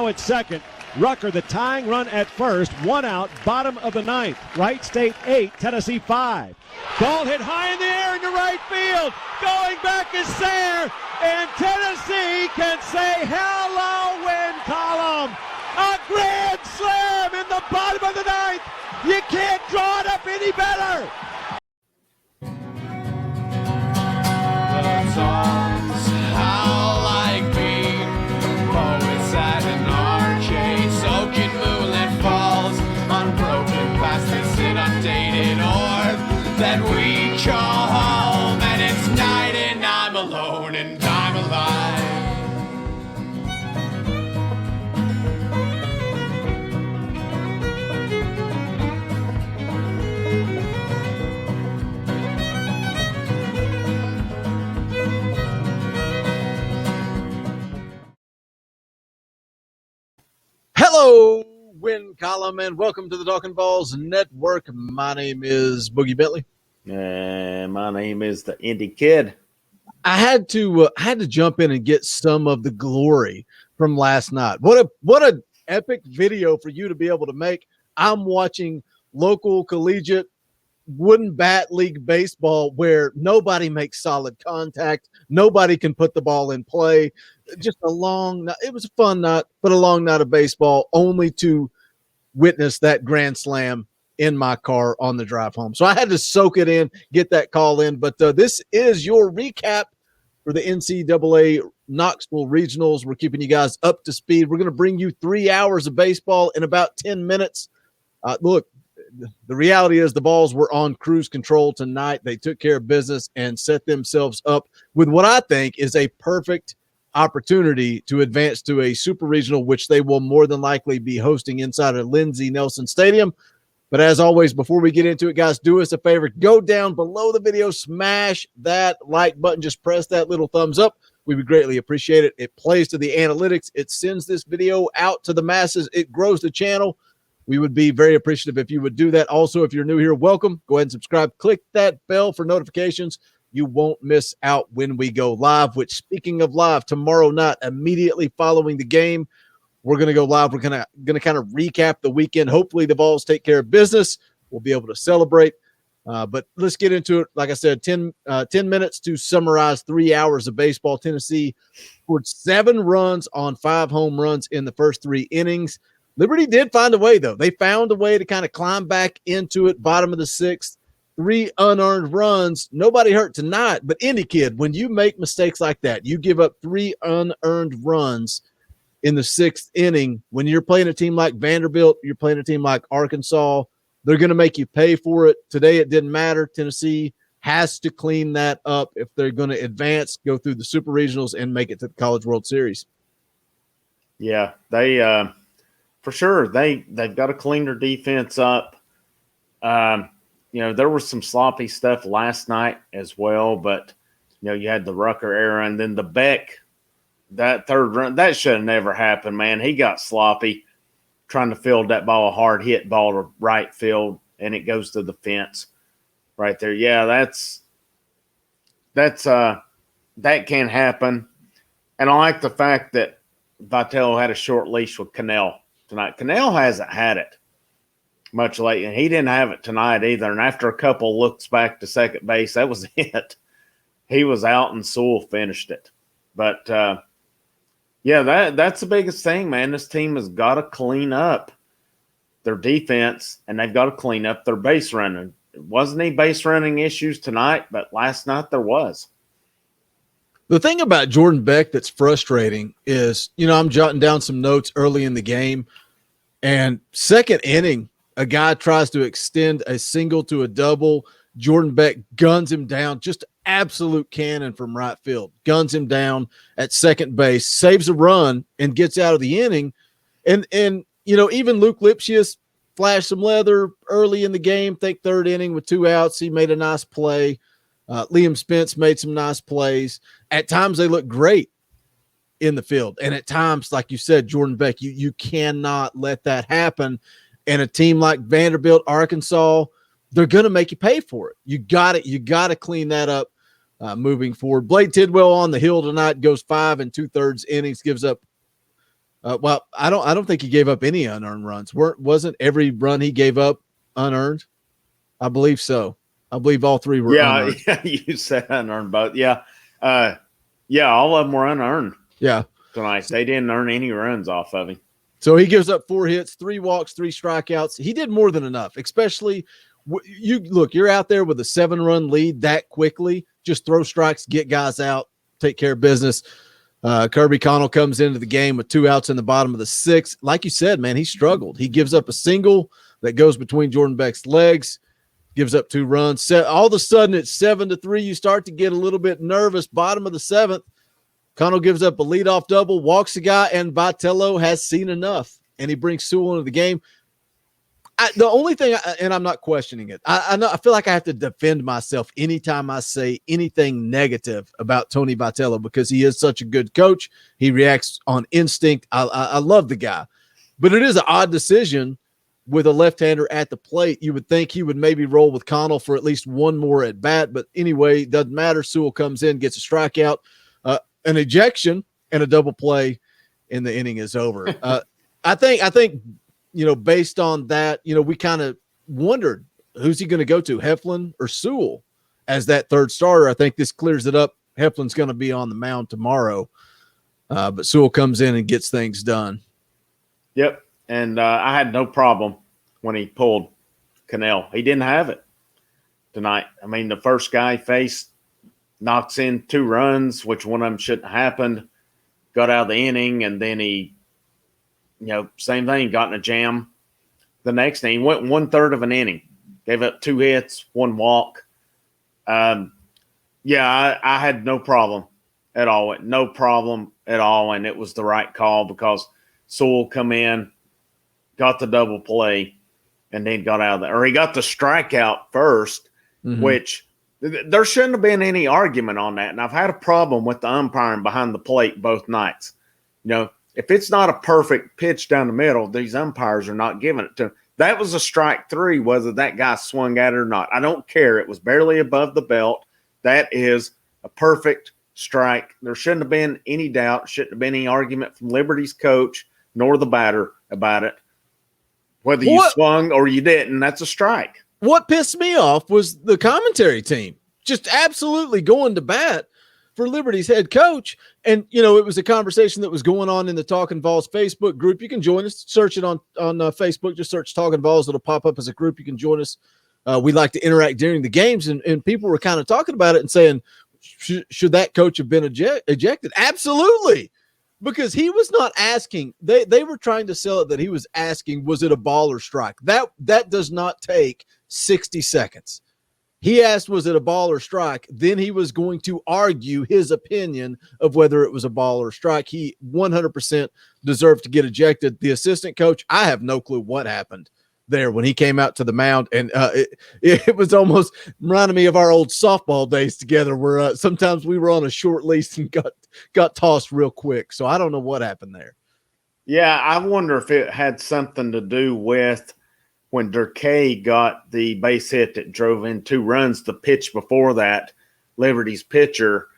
now at second. Rucker, the tying run at first. 1 out, bottom of the ninth. Wright State 8, Tennessee 5. Ball hit high in the air into right field. Going back is Sayre, and Tennessee can say hello, win column. A grand slam in the bottom of the ninth. You can't draw it up any better. The songs how like me, poets at an arcade, soaking moonlit falls on broken plastics in updated orb that we call home, and it's night and I'm alone and I'm alive. Hello, Win Column, and welcome to the Talkin Vols Network. My name is Boogie Bentley. And my name is the Indie Kid. I had to jump in and get some of the glory from last night. What a epic video for you to be able to make. I'm watching local collegiate wooden bat league baseball where nobody makes solid contact. Nobody can put the ball in play. Just a long night. It was a fun night, but a long night of baseball, only to witness that grand slam in my car on the drive home. So I had to soak it in, get that call in. But this is your recap for the NCAA Knoxville Regionals. We're keeping you guys up to speed. We're going to bring you 3 hours of baseball in about 10 minutes. Look, the reality is the Vols were on cruise control tonight. They took care of business and set themselves up with what I think is a perfect opportunity to advance to a super regional, which they will more than likely be hosting inside of Lindsey Nelson Stadium. But as always, before we get into it, guys, do us a favor. Go down below the video, smash that like button. Just press that little thumbs up. We would greatly appreciate it. It plays to the analytics. It sends this video out to the masses. It grows the channel. We would be very appreciative if you would do that. Also, if you're new here, welcome. Go ahead and subscribe. Click that bell for notifications. You won't miss out when we go live, which, speaking of live, tomorrow night, immediately following the game, we're going to go live. We're going to kind of recap the weekend. Hopefully the Vols take care of business. We'll be able to celebrate. But let's get into it. Like I said, 10 minutes to summarize 3 hours of baseball. Tennessee scored 7 runs on 5 home runs in the first 3 innings. Liberty did find a way, though. They found a way to kind of climb back into it, bottom of the 6th. 3 unearned runs. Nobody hurt tonight. But Indy Kid, when you make mistakes like that, you give up 3 unearned runs in the 6th inning. When you're playing a team like Vanderbilt, you're playing a team like Arkansas, they're going to make you pay for it. Today it didn't matter. Tennessee has to clean that up if they're going to advance, go through the super regionals, and make it to the College World Series. Yeah, they for sure they've got to clean their defense up. There was some sloppy stuff last night as well, but you had the Rucker era, and then the Beck, that third run, that should have never happened, man. He got sloppy trying to field that ball, a hard hit ball to right field, and it goes to the fence right there. Yeah, that can happen. And I like the fact that Vitale had a short leash with Cannell tonight. Cannell hasn't had it much late, and he didn't have it tonight either. And after a couple looks back to second base, that was it. He was out, and Sewell finished it. But that's the biggest thing, man. This team has got to clean up their defense, and they've got to clean up their base running. It wasn't any base running issues tonight, but last night there was. The thing about Jordan Beck that's frustrating is, I'm jotting down some notes early in the game, and second inning, a guy tries to extend a single to a double. Jordan Beck guns him down, just absolute cannon from right field, guns him down at second base, saves a run, and gets out of the inning. And even Luke Lipsius flashed some leather early in the game, think third inning with 2 outs. He made a nice play. Liam Spence made some nice plays. At times they look great in the field. And at times, like you said, Jordan Beck, you cannot let that happen. And a team like Vanderbilt, Arkansas, they're going to make you pay for it. You got to clean that up moving forward. Blake Tidwell on the hill tonight, goes 5 2/3 innings, gives up Well, I don't think he gave up any unearned runs. Wasn't every run he gave up unearned? I believe so. I believe all three were unearned. Yeah, you said unearned both. Yeah. All of them were unearned. Yeah. Tonight. They didn't earn any runs off of him. So he gives up 4 hits, 3 walks, 3 strikeouts. He did more than enough, especially you're out there with a 7-run lead that quickly. Just throw strikes, get guys out, take care of business. Kirby Connell comes into the game with 2 outs in the bottom of the 6th. Like you said, man, he struggled. He gives up a single that goes between Jordan Beck's legs, gives up 2 runs. All of a sudden, it's 7-3. You start to get a little bit nervous. Bottom of the 7th, Connell gives up a leadoff double, walks the guy, and Vitello has seen enough, and he brings Sewell into the game. The only thing, and I'm not questioning it, I feel like I have to defend myself anytime I say anything negative about Tony Vitello because he is such a good coach. He reacts on instinct. I love the guy. But it is an odd decision with a left-hander at the plate. You would think he would maybe roll with Connell for at least one more at bat. But anyway, it doesn't matter. Sewell comes in, gets a strikeout, an ejection, and a double play, and the inning is over. I think, based on that, we kind of wondered who's he going to go to, Heflin or Sewell as that third starter. I think this clears it up. Heflin's going to be on the mound tomorrow, but Sewell comes in and gets things done. Yep, and I had no problem when he pulled Cannell. He didn't have it tonight. I mean, the first guy faced knocks in 2 runs, which one of them shouldn't have happened, got out of the inning, and then he same thing, got in a jam. The next inning, went 1/3 of an inning, gave up 2 hits, 1 walk. I had no problem at all. No problem at all, and it was the right call because Sewell come in, got the double play, and then got out of there. Or he got the strikeout first, which there shouldn't have been any argument on that. And I've had a problem with the umpiring behind the plate both nights. If it's not a perfect pitch down the middle, these umpires are not giving it to him. That was a strike 3, whether that guy swung at it or not. I don't care. It was barely above the belt. That is a perfect strike. There shouldn't have been any doubt, shouldn't have been any argument from Liberty's coach nor the batter about it. Whether you swung or you didn't, that's a strike. What pissed me off was the commentary team just absolutely going to bat for Liberty's head coach. And, it was a conversation that was going on in the Talkin Vols Facebook group. You can join us, search it on Facebook, just search Talkin Vols. It'll pop up as a group. You can join us. We like to interact during the games, and people were kind of talking about it and saying, should that coach have been ejected? Absolutely. Because he was not asking, they were trying to sell it that he was asking, was it a ball or strike? That does not take 60 seconds. He asked, was it a ball or strike? Then he was going to argue his opinion of whether it was a ball or strike. He 100% deserved to get ejected. The assistant coach, I have no clue what happened there when he came out to the mound. And it was almost reminding me of our old softball days together where sometimes we were on a short leash and got tossed real quick. So I don't know what happened there. Yeah, I wonder if it had something to do with when Durkee got the base hit that drove in 2 runs. The pitch before that, Liberty's pitcher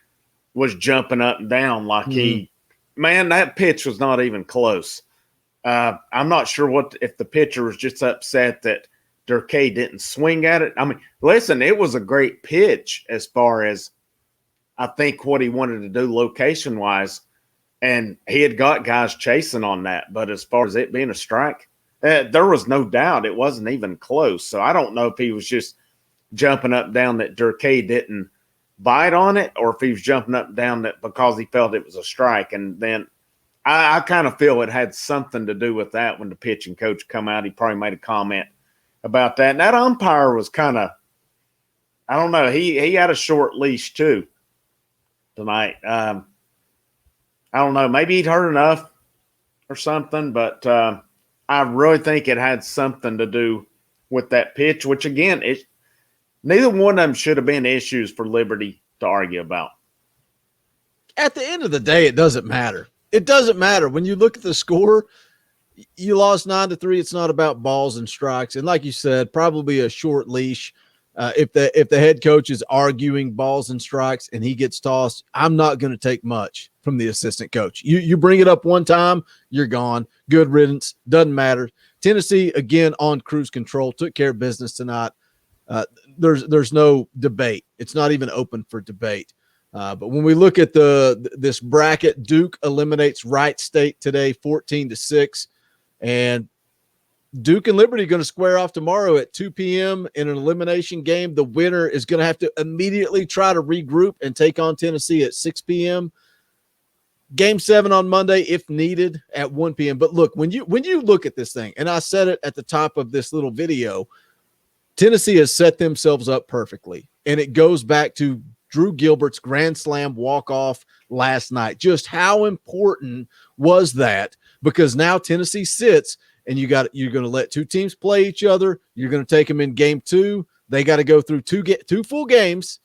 was jumping up and down like that pitch was not even close. I'm not sure if the pitcher was just upset that Durkee didn't swing at it. I mean, listen, it was a great pitch as far as I think what he wanted to do location-wise, and he had got guys chasing on that. But as far as it being a strike, there was no doubt it wasn't even close. So I don't know if he was just jumping up and down that Durkee didn't bite on it or if he was jumping up and down that because he felt it was a strike. And then I kind of feel it had something to do with that when the pitching coach come out. He probably made a comment about that. And that umpire was kind of, I don't know, he had a short leash too tonight. I don't know, maybe he'd heard enough or something, but I really think it had something to do with that pitch, which again, neither one of them should have been issues for Liberty to argue about. At the end of the day, it doesn't matter. It doesn't matter. When you look at the score, you lost 9-3. It's not about balls and strikes. And like you said, probably a short leash. If the head coach is arguing balls and strikes and he gets tossed, I'm not going to take much from the assistant coach. You bring it up one time, you're gone. Good riddance. Doesn't matter. Tennessee, again, on cruise control, took care of business tonight. There's no debate. It's not even open for debate. But when we look at this bracket, Duke eliminates Wright State today, 14-6, and Duke and Liberty going to square off tomorrow at 2 p.m. in an elimination game. The winner is going to have to immediately try to regroup and take on Tennessee at 6 p.m. Game 7 on Monday, if needed, at 1 p.m. But look, when you look at this thing, and I said it at the top of this little video, Tennessee has set themselves up perfectly. And it goes back to Drew Gilbert's grand slam walk-off last night. Just how important was that? Because now Tennessee sits, and you're going to let two teams play each other. You're going to take them in game 2. They got to go through two full games.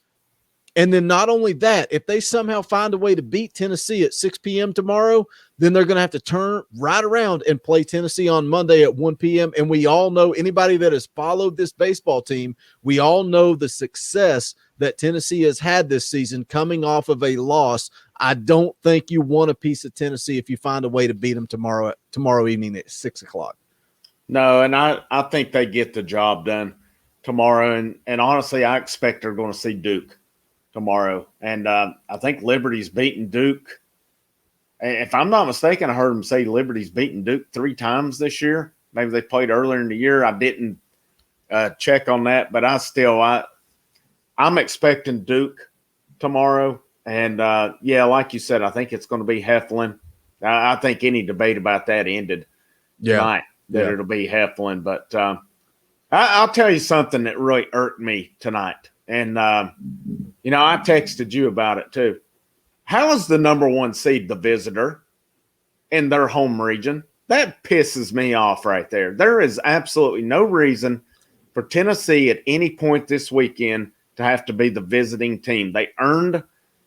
And then not only that, if they somehow find a way to beat Tennessee at 6 p.m. tomorrow, then they're going to have to turn right around and play Tennessee on Monday at 1 p.m. And we all know, anybody that has followed this baseball team, we all know the success that Tennessee has had this season coming off of a loss. I don't think you want a piece of Tennessee if you find a way to beat them tomorrow evening at 6 o'clock. No, and I think they get the job done tomorrow. And honestly, I expect they're going to see Duke tomorrow. And I think Liberty's beaten Duke. If I'm not mistaken, I heard them say Liberty's beaten Duke 3 times this year. Maybe they played earlier in the year. I didn't check on that, but I'm expecting Duke tomorrow. And, like you said, I think it's going to be Heflin. I think any debate about that ended tonight, it'll be Heflin. But I'll tell you something that really irked me tonight. And, I texted you about it too. How is the number 1 seed the visitor in their home region? That pisses me off right there. There is absolutely no reason for Tennessee at any point this weekend to have to be the visiting team. They earned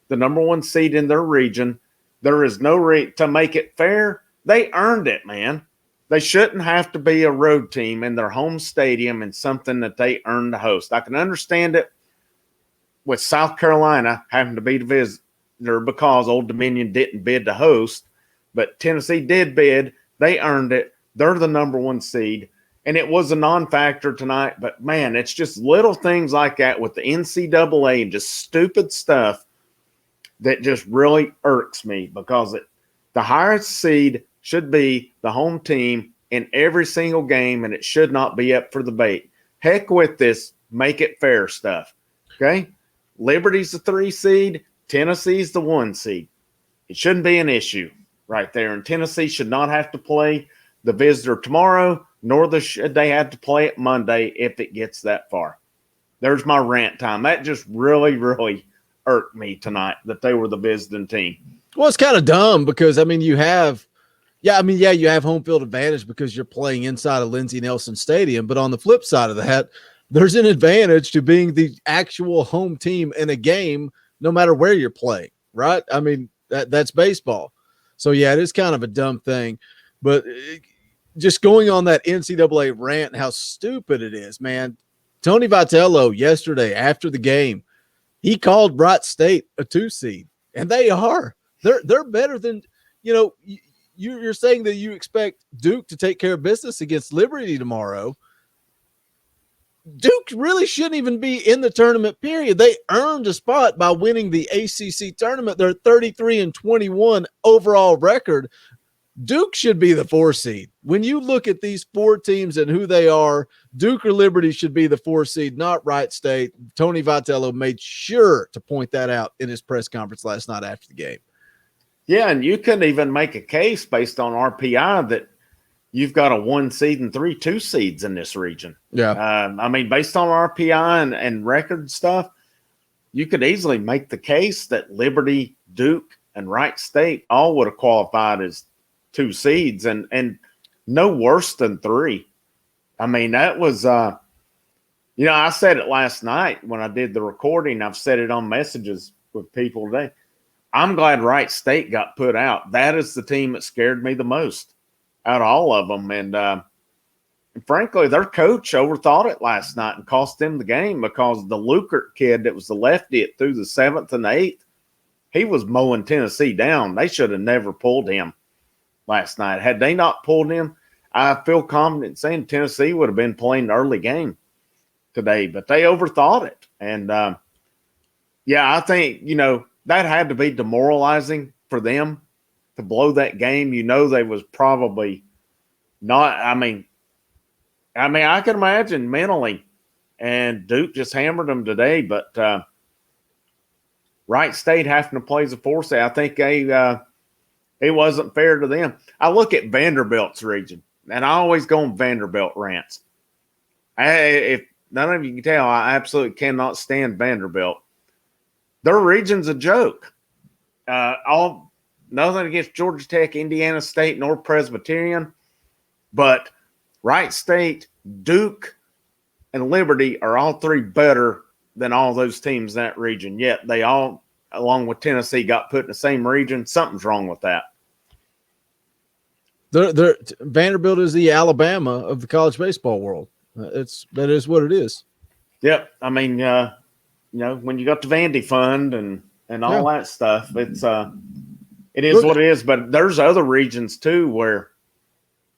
the number 1 seed in their region. There is no to make it fair. They earned it, man. They shouldn't have to be a road team in their home stadium and something that they earned to host. I can understand it with South Carolina having to be the visitor because Old Dominion didn't bid to host, but Tennessee did bid. They earned it. They're the number 1 seed, and it was a non-factor tonight. But, man, it's just little things like that with the NCAA and just stupid stuff that just really irks me because the highest seed should be the home team in every single game, and it should not be up for debate. Heck with this make it fair stuff, okay? Liberty's the 3 seed. Tennessee's the 1 seed. It shouldn't be an issue right there. And Tennessee should not have to play the visitor tomorrow, nor should they have to play it Monday if it gets that far. There's my rant time. That just really, really irked me tonight that they were the visiting team. Well, it's kind of dumb because, you have home field advantage because you're playing inside of Lindsey Nelson Stadium. But on the flip side of that, there's an advantage to being the actual home team in a game no matter where you're playing, right? That's baseball. So, it is kind of a dumb thing. But just going on that NCAA rant and how stupid it is, man. Tony Vitello yesterday after the game, he called Wright State a 2 seed, and they are. They're better than, you're saying that you expect Duke to take care of business against Liberty tomorrow. Duke really shouldn't even be in the tournament, period. They earned a spot by winning the ACC tournament. They're 33-21 overall record. Duke should be the 4 seed. When you look at these 4 teams and who they are, Duke or Liberty should be the 4 seed, not Wright State. Tony Vitello made sure to point that out in his press conference last night after the game. Yeah, and you couldn't even make a case based on RPI that you've got a 1 seed and 3 2 seeds in this region. Yeah. Based on RPI and record stuff, you could easily make the case that Liberty, Duke, and Wright State all would have qualified as 2 seeds and no worse than 3. That was, I said it last night when I did the recording. I've said it on messages with people today. I'm glad Wright State got put out. That is the team that scared me the most out of all of them. And And frankly, their coach overthought it last night and cost them the game because the Lukert kid that was the lefty through the 7th and the 8th, he was mowing Tennessee down. They should have never pulled him last night. Had they not pulled him, I feel confident saying Tennessee would have been playing the early game today, but they overthought it. And, I think, that had to be demoralizing for them to blow that game. They was probably not – I can imagine mentally, and Duke just hammered them today, but Wright State having to play as a 4 I think it wasn't fair to them. I look at Vanderbilt's region, and I always go on Vanderbilt rants. If none of you can tell, I absolutely cannot stand Vanderbilt. Their region's a joke. Nothing against Georgia Tech, Indiana State, nor Presbyterian, but Wright State, Duke, and Liberty are all three better than all those teams in that region. Yet they all, along with Tennessee, got put in the same region. Something's wrong with that. Vanderbilt is the Alabama of the college baseball world. That is what it is. Yep. When you got the Vandy Fund and all that stuff, it is what it is. But there's other regions too where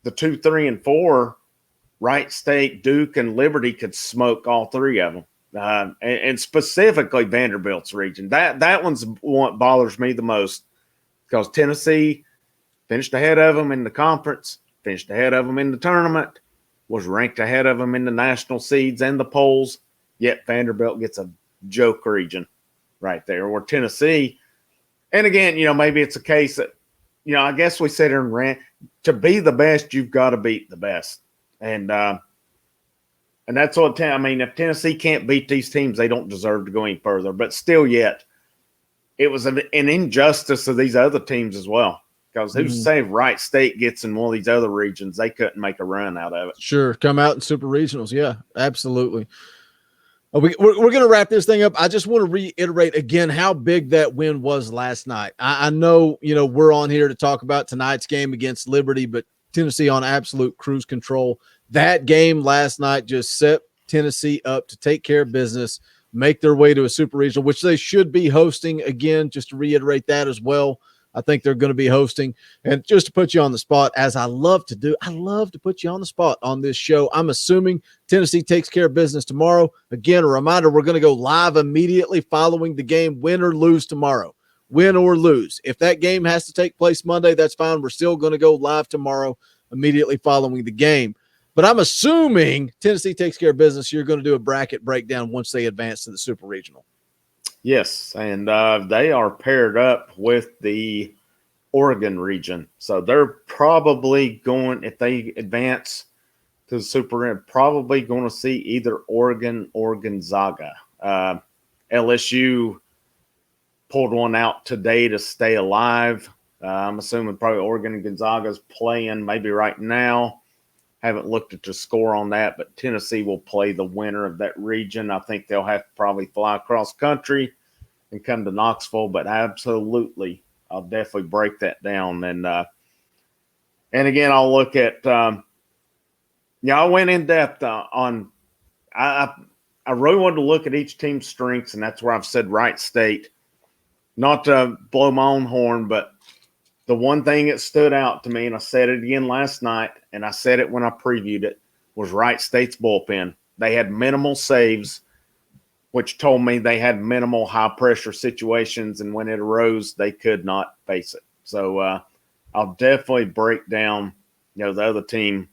the 2, 3, and 4, Wright State, Duke, and Liberty could smoke all three of them. And specifically Vanderbilt's region. That one's what bothers me the most because Tennessee finished ahead of them in the conference, finished ahead of them in the tournament, was ranked ahead of them in the national seeds and the polls, yet Vanderbilt gets a joke region right there. Or Tennessee, and again, maybe it's a case that, I guess we sit here and rant. To be the best, you've got to beat the best. And that's what if Tennessee can't beat these teams, they don't deserve to go any further. But still yet, it was an injustice of these other teams as well. Because who's to say if Wright State gets in one of these other regions, they couldn't make a run out of it. Sure, come out in super regionals. Yeah, absolutely. We're going to wrap this thing up. I just want to reiterate again how big that win was last night. I know, we're on here to talk about tonight's game against Liberty, but Tennessee on absolute cruise control. That game last night just set Tennessee up to take care of business, make their way to a super regional, which they should be hosting again, just to reiterate that as well. I think they're going to be hosting. And just to put you on the spot, as I love to do, I love to put you on the spot on this show. I'm assuming Tennessee takes care of business tomorrow. Again, a reminder, we're going to go live immediately following the game, win or lose tomorrow. Win or lose. If that game has to take place Monday, that's fine. We're still going to go live tomorrow immediately following the game. But I'm assuming Tennessee takes care of business. You're going to do a bracket breakdown once they advance to the super regional. Yes, and they are paired up with the Oregon region. So they're probably going, if they advance to the super, probably going to see either Oregon or Gonzaga. LSU pulled one out today to stay alive. I'm assuming probably Oregon and Gonzaga's playing maybe right now. Haven't looked at the score on that, but Tennessee will play the winner of that region. I think they'll have to probably fly across country and come to Knoxville, but absolutely, I'll definitely break that down. And again, I'll look at I went in depth on I really wanted to look at each team's strengths, and that's where I've said Wright State. Not to blow my own horn, but the one thing that stood out to me, and I said it again last night, and I said it when I previewed it, was Wright State's bullpen. They had minimal saves, which told me they had minimal high-pressure situations, and when it arose, they could not face it. So I'll definitely break down, the other team,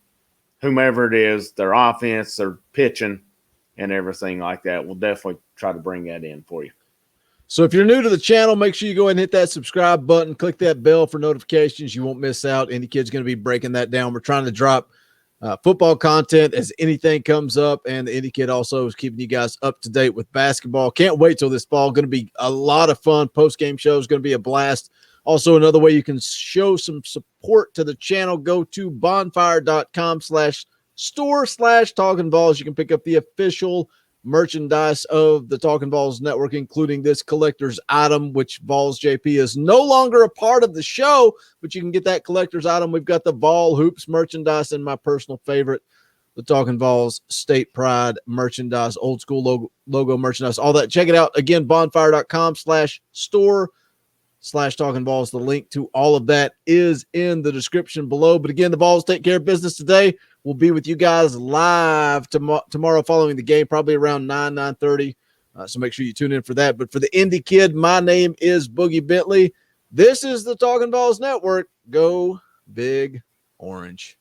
whomever it is, their offense, their pitching, and everything like that. We'll definitely try to bring that in for you. So if you're new to the channel, make sure you go ahead and hit that subscribe button, click that bell for notifications. You won't miss out. Any kid's going to be breaking that down. We're trying to drop football content as anything comes up, and the Indie Kid also is keeping you guys up to date with basketball. Can't wait till this fall. Going to be a lot of fun. Post-game show is going to be a blast. Also, another way you can show some support to the channel, go to bonfire.com/store/Talkin Vols. You can pick up the official merchandise of the Talkin Vols Network, including this collector's item, which Vols JP is no longer a part of the show, but you can get that collector's item. We've got the Vol Hoops merchandise and my personal favorite, the Talkin Vols State Pride merchandise, old school logo merchandise, all that. Check it out. Again, bonfire.com/store/Talkin Vols. The link to all of that is in the description below. But again, the Vols take care of business today. We'll be with you guys live tomorrow following the game, probably around 9:30. So make sure you tune in for that. But for the Indy Kid, my name is Boogie Bentley. This is the Talkin Vols Network. Go Big Orange.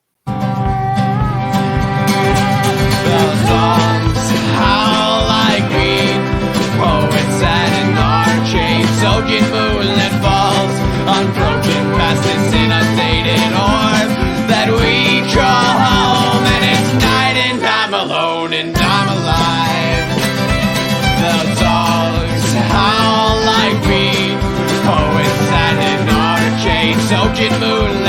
Those songs howl like we poets at an arcade, soaking moonlit falls, unbroken past this inundated orb that we call home, and it's night and I'm alone and I'm alive. The dogs howl like we poets at an arcade, soaking moonlit